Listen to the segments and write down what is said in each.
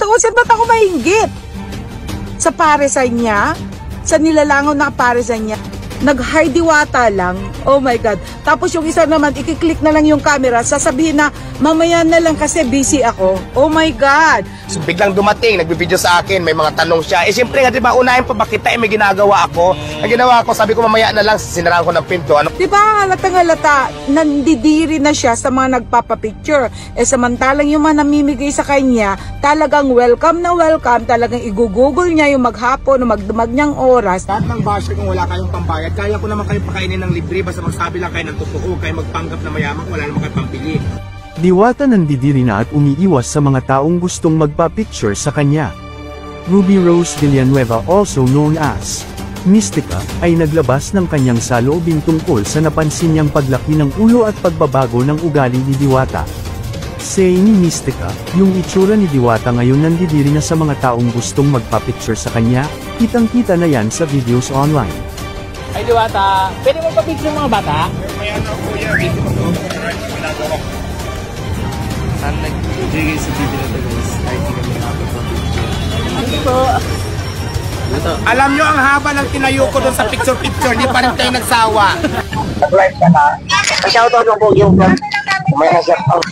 2,000, ba't ako mainggit? Sa paresan niya? Sa nilalangaw na paresan niya? Nag-high diwata lang. Oh my God. Tapos yung isa naman, ikiklik na lang yung camera, sasabihin na, mamaya na lang kasi busy ako. Oh my God. So, biglang dumating, nagbibideo sa akin, may mga tanong siya. Eh, siyempre nga, di ba, unahin pa bakita, may ginagawa ako. Ang ginawa ko, sabi ko, mamaya na lang, sinaraan ko ng pinto. Ano? Di ba, halatang-halata, nandidiri na siya sa mga nagpapapicture. Eh, samantalang yung mga namimigay sa kanya, talagang welcome na welcome, talagang igugugol niya yung maghapon o magdumag niyang oras. Lahat ng basher, kung wala kayong pambayad, kaya ko naman kayo pakainin ng libre, basta magsabi lang kayo ng totoo, kayo magpanggap na mayaman, wala naman kayo pampili. Diwata nandidiri na at umiiwas sa mga taong gustong magpa-picture sa kanya. Ruby Rose Villanueva, also known as Mystica, ay naglabas ng kanyang saloobin tungkol sa napansin niyang paglaki ng ulo at pagbabago ng ugali ni Diwata. Say ni Mystica, yung itsura ni Diwata ngayon nandidiri na sa mga taong gustong magpa-picture sa kanya, kitang-kita na yan sa videos online. Ay Diwata, pwede mo pa-picture mga bata? May ano po yan, dito ko ginagawa. Saan nag-bigay sa video na ito guys? Kahit hindi kami nakapag-picture. Ano po? Alam nyo, ang haba ng tinayo ko doon sa picture-picture, di pa rin tayo nagsawa. Nag-live ka na. Shoutout ng po yung vlog. May na-shoutout.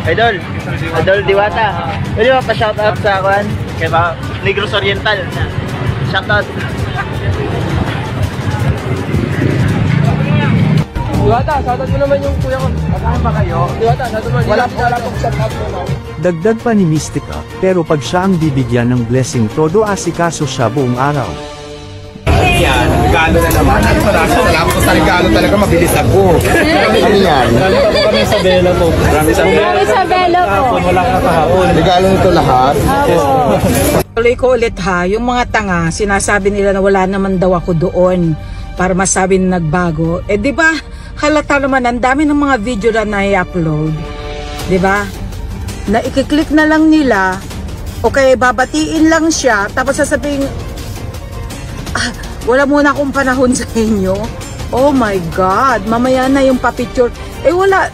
Idol Diwata. Pwede mo pa-shoutout sa akin? Kaya ba, Negros Oriental. Shoutout. Diwata, shoutout mo naman yung kuya ko. Kasama ba kayo? Diwata, shoutout mo. Wala pong shoutout mo. Dagdag pa ni Mystica, pero pag siya ang bibigyan ng blessing todo asikaso siya buong araw. Yan, regalo na naman. Salamat ko sa regalo talaga, mabilis ako. Ano yan? Nalita po kami sa Bella po. Marami sa Bella po. Wala ka kahapon. Regalo nito lahat. Tuloy ko ulit ha, yung mga tanga, sinasabi nila na wala naman daw ako doon para masabi na nagbago. Eh di ba halata naman, ang dami ng mga video na nai-upload. Di ba? Na ikiklik na lang nila, okay, babatiin lang siya, tapos sasabihin, wala muna akong panahon sa inyo. Oh my God, mamaya na yung papicture. Eh wala,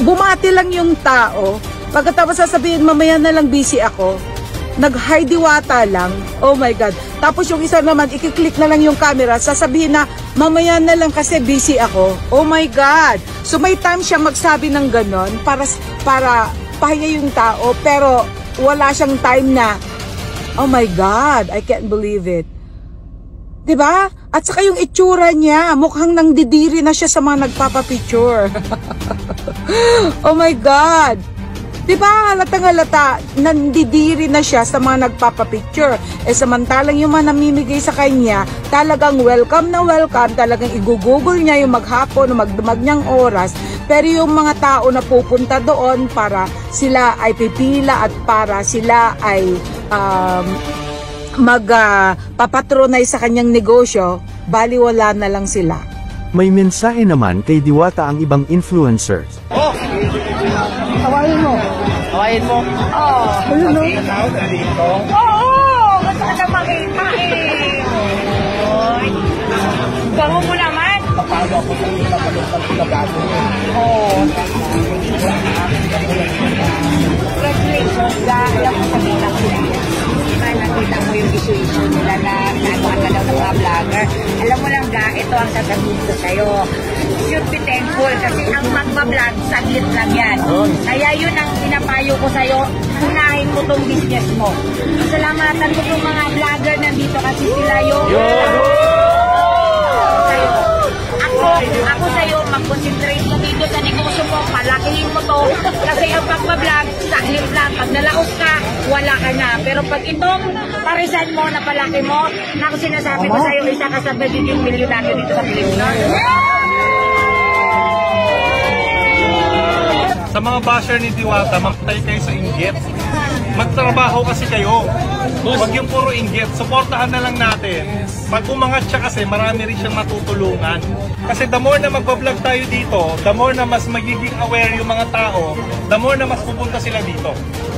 bumati lang yung tao. Pagkatapos sasabihin, mamaya na lang busy ako. Nag-high diwata lang. Oh my God. Tapos yung isa naman, ikiklik na lang yung camera, sasabihin na, mamaya na lang kasi busy ako. Oh my God. So may time siyang magsabi ng ganon para pahiya yung tao, pero wala siyang time na, oh my God, I can't believe it. Diba? At saka yung itsura niya, mukhang nangdidiri na siya sa mga nagpapapicture. Oh my God! Diba? Halatang-halata, nandidiri na siya sa mga nagpapapicture. Eh samantalang yung mga namimigay sa kanya, talagang welcome na welcome, talagang igugugol niya yung maghapon o magdumag niyang oras. Pero yung mga tao na pupunta doon para sila ay pipila at para sila ay magpapatronize sa kanyang negosyo, baliwala na lang sila. May mensahe naman kay Diwata ang ibang influencers. Hawain mo. Hawain mo. Oh, ayun no. Oo, gusto ka na makita eh. Oy. Bango mo naman. Paano ako sa iyo na bago? Oo. Congratulations, dahil ako sa kita ko. Nakita mo yung issue nila na nagawa ka daw ng mga vlogger. Alam mo lang ga, ito ang sasabihin ko sa'yo. Should be thankful kasi ang magbablog, saglit lang yan. Kaya yun ang pinapayo ko sa'yo, unahin mo tong business mo. Salamatan ko tong mga vlogger nandito kasi sila yung ako sa'yo, mag-concentrate ka dito sa negosyo mo, palakihin mo to. Kasi ang pagbablog, saglit lang. Pag nalaos ka, wala ka na. Pero pag itong parisan mo na palaki mo, na ako sinasabi ko sa'yo, isa ka sa magiging milyonaryo dito sa Pilipinas. Sa mga basher ni Diwata, magtay kayo sa inggit. Magtrabaho kasi kayo. Huwag yung puro inggit. Suportahan na lang natin. Pag umangat siya kasi, marami rin siyang matutulungan. Kasi the more na magbablog tayo dito, the more na mas magiging aware yung mga tao, the more na mas pupunta sila dito.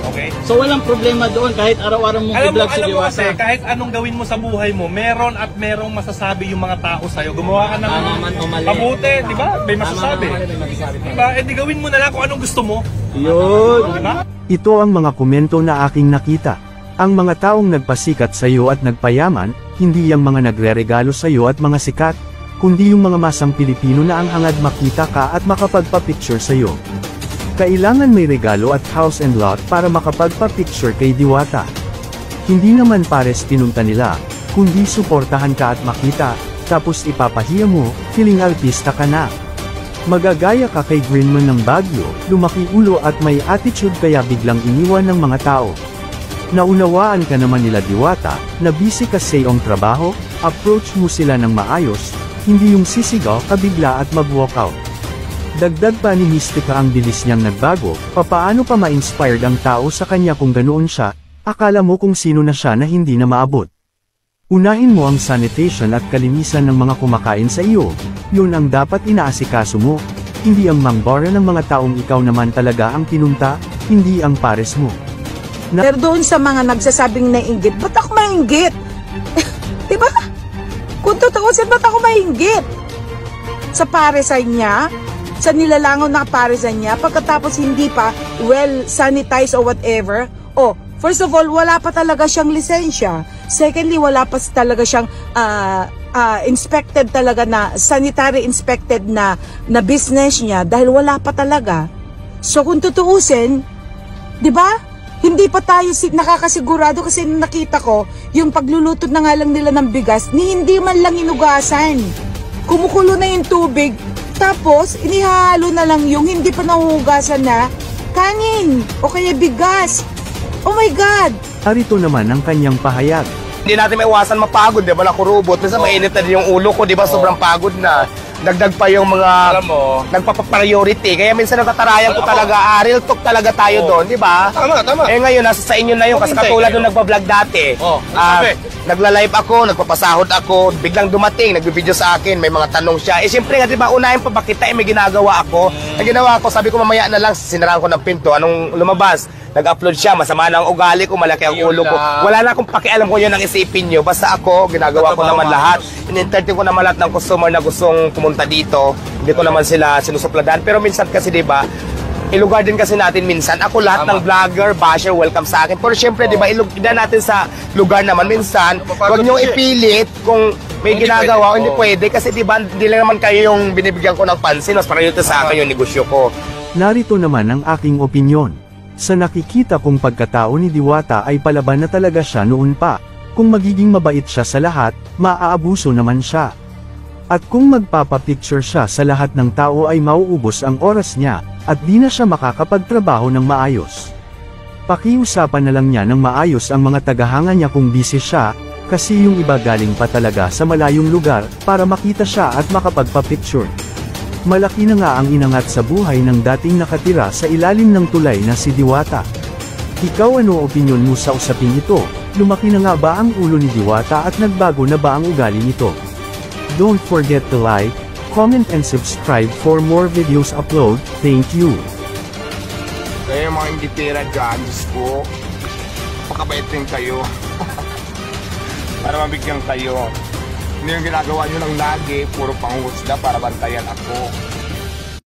Okay? So walang problema doon kahit araw-araw mong i-vlog si Alam mo kasi, Diwata. kahit anong gawin mo sa buhay mo, meron at merong masasabi yung mga tao sa'yo. Gumawa ka ng mabuti, di ba? May masasabi. Diba? Eh di gawin mo na lang kung anong gusto mo. Yun. Diba? Ito ang mga komento na aking nakita. Ang mga taong nagpasikat sa iyo at nagpayaman, hindi ang mga nagre-regalo sa iyo at mga sikat, kundi yung mga masang Pilipino na ang hangad makita ka at makapagpa-picture sa iyo. Kailangan may regalo at house and lot para makapagpa-picture kay Diwata. Hindi naman pares pinunta nila, kundi suportahan ka at makita, tapos ipapahiya mo, feeling artista ka na. Magagaya ka kay Greenman ng Baguio, lumaki ulo at may attitude kaya biglang iniwan ng mga tao. Naunawaan ka naman nila Diwata, na busy ka sa iyong trabaho, approach mo sila ng maayos, hindi yung sisigaw ka bigla at mag-walkout. Dagdag pa ni Mystica ang bilis niyang nagbago, papaano pa ma-inspired ang tao sa kanya kung ganoon siya, akala mo kung sino na siya na hindi na maabot. Unahin mo ang sanitation at kalinisan ng mga kumakain sa iyo, yun ang dapat inaasikaso mo, hindi ang mangbara ng mga taong ikaw naman talaga ang pinunta, hindi ang pares mo. Pero doon sa mga nagsasabing nainggit, ba't ako mainggit? Diba? Kung tutuusin, ba't ako mainggit? Sa paresan niya, sa nilalangaw na paresan niya, pagkatapos hindi pa well sanitized or whatever. Oh, first of all, wala pa talaga siyang lisensya. Secondly, wala pa talaga siyang inspected talaga na, sanitary inspected na business niya dahil wala pa talaga. So kung tutuusin, di ba? Hindi pa tayo nakakasigurado kasi nakita ko, yung pagluluto na nga lang nila ng bigas, ni hindi man lang inugasan. Kumukulo na yung tubig, tapos inihalo na lang yung hindi pa nahuhugasan na kanin o kaya bigas. Oh my God! Narito naman ang kanyang pahayag. Hindi natin maiwasan mapagod, di ba? Nakurubot. Minsan mainit na din yung ulo ko, di ba? Sobrang pagod na. Dagdag pa yung mga nagpapa-priority. Kaya minsan natatarayan ko talaga, real talk talaga tayo doon, di ba? Tama. Eh ngayon, nasa sa inyo na yun. Kasi katulad nung nagpa-vlog dati. Nagla-live ako, nagpapasahod ako, biglang dumating, nagbibideo sa akin, may mga tanong siya. Eh siyempre nga, di ba, unahin pa bakita, may ginagawa ako. Ang ginawa ko, sabi ko mamaya na lang, sinaraan ko ng pinto. Anong lumabas? Nag-upload siya, masama na ang ugali ko, malaki ang ulo ko. Wala na akong pakialam ko yun ang isipin nyo. Basta ako, ginagawa ko naman lahat. In-entertain ko naman lahat ng customer na gustong pumunta dito. Hindi ko naman sila sinusupladan. Pero minsan kasi, di ba, ilugar din kasi natin minsan. Ako lahat ng vlogger, basher, welcome sa akin. Pero syempre, di ba, ilugdan natin sa lugar naman. Minsan, huwag nyo ipilit kung may ginagawa o hindi pwede. Kasi di ba, hindi lang naman kayo yung binibigyan ko ng pansin. Mas priority sa akin yung negosyo ko. Narito naman ang aking opinyon. Sa nakikita kong pagkatao ni Diwata ay palaban na talaga siya noon pa. Kung magiging mabait siya sa lahat, maaabuso naman siya. At kung magpapapicture siya sa lahat ng tao ay mauubos ang oras niya, at di na siya makakapagtrabaho ng maayos. Pakiusapan na lang niya ng maayos ang mga tagahanga niya kung busy siya, kasi yung iba galing pa talaga sa malayong lugar, para makita siya at makapagpapicture. Malaki na nga ang inangat sa buhay ng dating nakatira sa ilalim ng tulay na si Diwata. Ikaw ano opinyon mo sa usaping ito? Lumaki na nga ba ang ulo ni Diwata at nagbago na ba ang ugali nito? Don't forget to like, comment and subscribe for more videos upload. Thank you. Kaya mga hindi pera dyan, Diyos ko, pakabait rin kayo. Para mabigyan kayo. Hindi yung ginagawa nyo ng lagi, puro panghusga para bantayan ako.